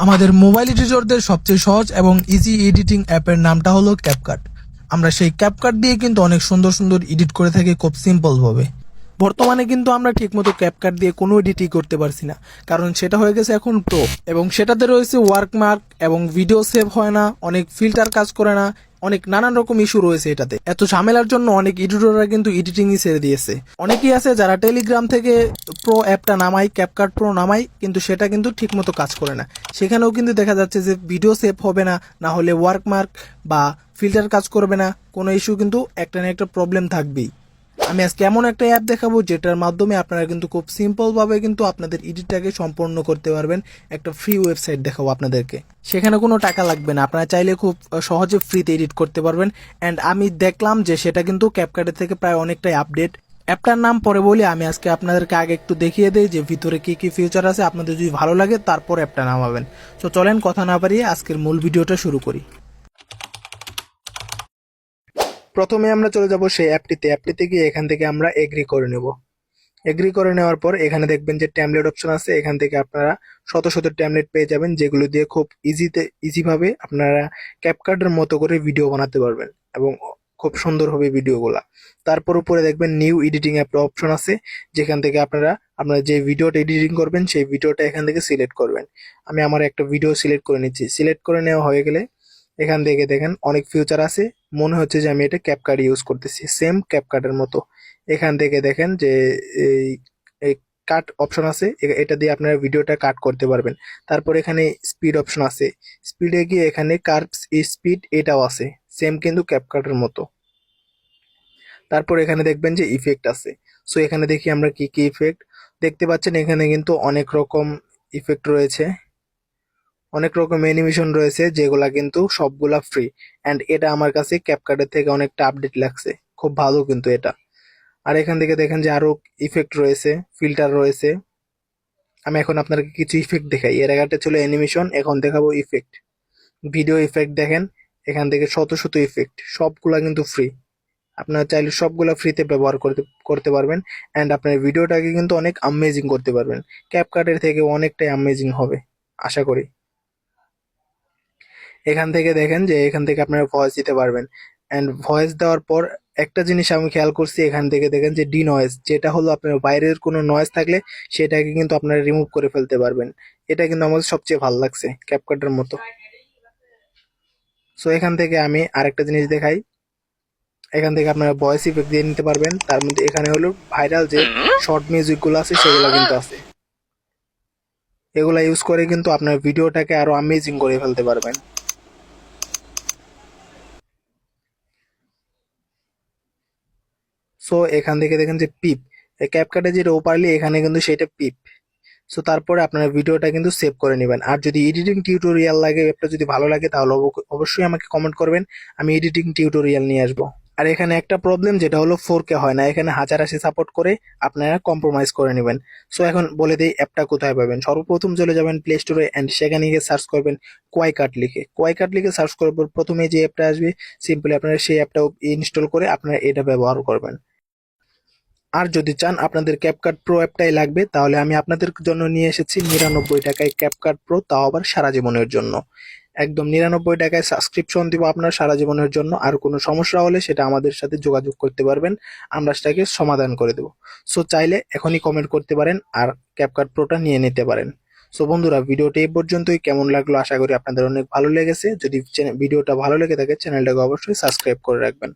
আমাদের মোবাইল এডিটরদের সবচেয়ে সহজ এবং ইজি এডিটিং অ্যাপের নামটা হলো ক্যাপকাট। আমরা সেই ক্যাপকাট দিয়ে কিন্তু অনেক সুন্দর সুন্দর এডিট করে থাকি খুব সিম্পল ভাবে। বর্তমানে কিন্তু আমরা ঠিকমতো ক্যাপকাট দিয়ে কোনো এডিটই করতে পারছি না, কারণ সেটা হয়ে গেছে এখন প্রো, এবং সেটাতে রয়েছে ওয়ার্কমার্ক এবং ভিডিও সেভ হয় না, অনেক ফিল্টার কাজ করে না, অনেক নানান রকম ইস্যু রয়েছে এটাতে। এত ঝামেলার জন্য অনেক এডিটররা কিন্তু এডিটিংই ছেড়ে দিয়েছে। অনেকেই আছে যারা টেলিগ্রাম থেকে প্রো অ্যাপটা নামায়, ক্যাপকাট প্রো নামায়, কিন্তু সেটা কিন্তু ঠিকমতো কাজ করে না। সেখানেও কিন্তু দেখা যাচ্ছে যে ভিডিও সেভ হবে না, না হলে ওয়ার্কমার্ক বা ফিল্টার কাজ করবে না, কোনো ইস্যু কিন্তু একটা না একটা প্রবলেম থাকবেই। আমি আজকে এমন একটা অ্যাপ দেখাবো যেটার মাধ্যমে আপনারা কিন্তু খুব সিম্পল ভাবে কিন্তু আপনাদের এডিটটাকে সম্পন্ন করতে পারবেন। একটা ফ্রি ওয়েবসাইট দেখাবো আপনাদেরকে, সেখানে কোনো টাকা লাগবে না, আপনারা চাইলে খুব সহজে ফ্রিতে এডিট করতে পারবেন। অ্যান্ড আমি দেখলাম যে সেটা কিন্তু ক্যাপকাটের থেকে প্রায় অনেকটাই আপডেট। অ্যাপটার নাম পরে বলি, আমি আজকে আপনাদেরকে আগে একটু দেখিয়ে দেই যে ভিতরে কি কি ফিচার আছে। আপনাদের যদি ভালো লাগে তারপর অ্যাপটা নামাবেন। তো চলেন কথা না বাড়িয়ে আজকের মূল ভিডিওটা শুরু করি। প্রথমে আমরা চলে যাব সেই অ্যাপটিতে গিয়ে এখান থেকে আমরা এগ্রি করে নেব। এগ্রি করে নেওয়ার পর এখানে দেখবেন যে ট্যামলেট অপশন আছে, এখান থেকে আপনারা শত শত ট্যামলেট পেয়ে যাবেন, যেগুলো দিয়ে খুব ইজিভাবে আপনারা ক্যাপকাটের মতো করে ভিডিও বানাতে পারবেন এবং খুব সুন্দর হবে ভিডিওগুলা। তারপর উপরে দেখবেন নিউ এডিটিং অ্যাপ অপশন আছে, যেখান থেকে আপনারা যে ভিডিওটা এডিটিং করবেন সেই ভিডিওটা এখান থেকে সিলেক্ট করবেন। আমি আমার একটা ভিডিও সিলেক্ট করে নিচ্ছি। সিলেক্ট করে নেওয়া হয়ে গেলে এখান থেকে দেখেন অনেক ফিউচার আছে, মনে হচ্ছে যে আমি এটা ক্যাপকাট ইউজ করতেছি, সেম ক্যাপকাটের মতো। এখান থেকে দেখেন যে এই এই কাট অপশন আছে, এটা দিয়ে আপনারা ভিডিওটা কাট করতে পারবেন। তারপর এখানে স্পিড অপশন আছে, স্পিডে গিয়ে এখানে কার্ভস স্পিড এটাও আছে, সেম কিন্তু ক্যাপকাটের মতো। তারপর এখানে দেখবেন যে ইফেক্ট আছে। সো এখানে দেখি আমরা কি কি ইফেক্ট দেখতে পাচ্ছেন। এখানে কিন্তু অনেক রকম ইফেক্ট রয়েছে, অনেক রকম অ্যানিমেশন রয়েছে, যেগুলা কিন্তু সবগুলা ফ্রি। অ্যান্ড এটা আমার কাছে ক্যাপকাটের থেকে অনেকটা আপডেট লাগছে, খুব ভালো কিন্তু এটা। আর এখান থেকে দেখেন যে আরো ইফেক্ট রয়েছে, ফিল্টার রয়েছে। আমি এখন আপনাকে কিছু ইফেক্ট দেখাই। এর আগে ছিল অ্যানিমেশন, এখন দেখাবো ইফেক্ট। ভিডিও ইফেক্ট দেখেন, এখান থেকে শত শত ইফেক্ট, সবগুলা কিন্তু ফ্রি। আপনারা চাইলে সবগুলা ফ্রিতে ব্যবহার করতে করতে পারবেন। অ্যান্ড আপনার ভিডিওটাকে কিন্তু অনেক আমেজিং করতে পারবেন, ক্যাপকাটের থেকে অনেকটাই আমেজিং হবে আশা করি। এখান থেকে দেখেন যে এখান থেকে আপনারা ভয়েস দিতে পারবেন। অ্যান্ড ভয়েস দেওয়ার পর একটা জিনিস আমি খেয়াল করছি, এখান থেকে দেখেন যে ডি নয়েজ, যেটা হলো আপনার বাইরের কোনো নয়েজ থাকলে সেটাকে কিন্তু আপনারা রিমুভ করে ফেলতে পারবেন। এটা কিন্তু আমাদের সবচেয়ে ভালো লাগছে ক্যাপকাটের মতো। সো এখান থেকে আমি আরেকটা জিনিস দেখাই। এখান থেকে আপনারা ভয়েস ইফেক্ট দিয়ে নিতে পারবেন। তার মধ্যে এখানে হলো ভাইরাল যে শর্ট মিউজিক গুলো আছে সেগুলো কিন্তু আছে, এগুলা ইউজ করে কিন্তু আপনার ভিডিওটাকে আরো আমেজিং করে ফেলতে পারবেন। সো এখান থেকে দেখেন যে পিপ, ক্যাপকাটে যেটা ওপারলি এখানে কিন্তু সেটা পিপ। সো তারপরে আপনারা ভিডিওটা কিন্তু সেভ করে নেবেন। আর যদি এডিটিং টিউটোরিয়াল লাগে, অ্যাপটা যদি ভালো লাগে, তাহলে অবশ্যই আমাকে কমেন্ট করবেন, আমি এডিটিং টিউটোরিয়াল নিয়ে আসবো। আর এখানে একটা প্রবলেম, যেটা হলো 4K হয় না, এখানে 1080 সাপোর্ট করে, আপনারা কম্প্রোমাইজ করে নেবেন। সো এখন বলে দিই অ্যাপটা কোথায় পাবেন। সর্বপ্রথম চলে যাবেন প্লে স্টোরে, অ্যান্ড সেখানে গিয়ে সার্চ করবেন কোয়াইকাট লিখে সার্চ করার পর প্রথমে যে অ্যাপটা আসবে, সিম্পলি আপনারা সেই অ্যাপটা ইনস্টল করে আপনারা এটা ব্যবহার করবেন। আর যদি চান আপনাদের ক্যাপকাট প্রো অ্যাপটাই লাগবে, তাহলে আমি আপনাদের জন্য নিয়ে এসেছি 99 টাকায় ক্যাপকাট প্রো, তাও আবার সারা জীবনের জন্য। একদম 99 টাকায় সাবস্ক্রিপশন দিব আপনার সারা জীবনের জন্য। আর কোনো সমস্যা হলে সেটা আমাদের সাথে যোগাযোগ করতে পারবেন, আমরা সেটাকে সমাধান করে দেবো। সো চাইলে এখনই কমেন্ট করতে পারেন আর ক্যাপকাট প্রোটা নিয়ে নিতে পারেন। সো বন্ধুরা, ভিডিওটা এই পর্যন্তই। কেমন লাগলো আশা করি আপনাদের অনেক ভালো লেগেছে। যদি ভিডিওটা ভালো লেগে থাকে চ্যানেলটাকে অবশ্যই সাবস্ক্রাইব করে রাখবেন।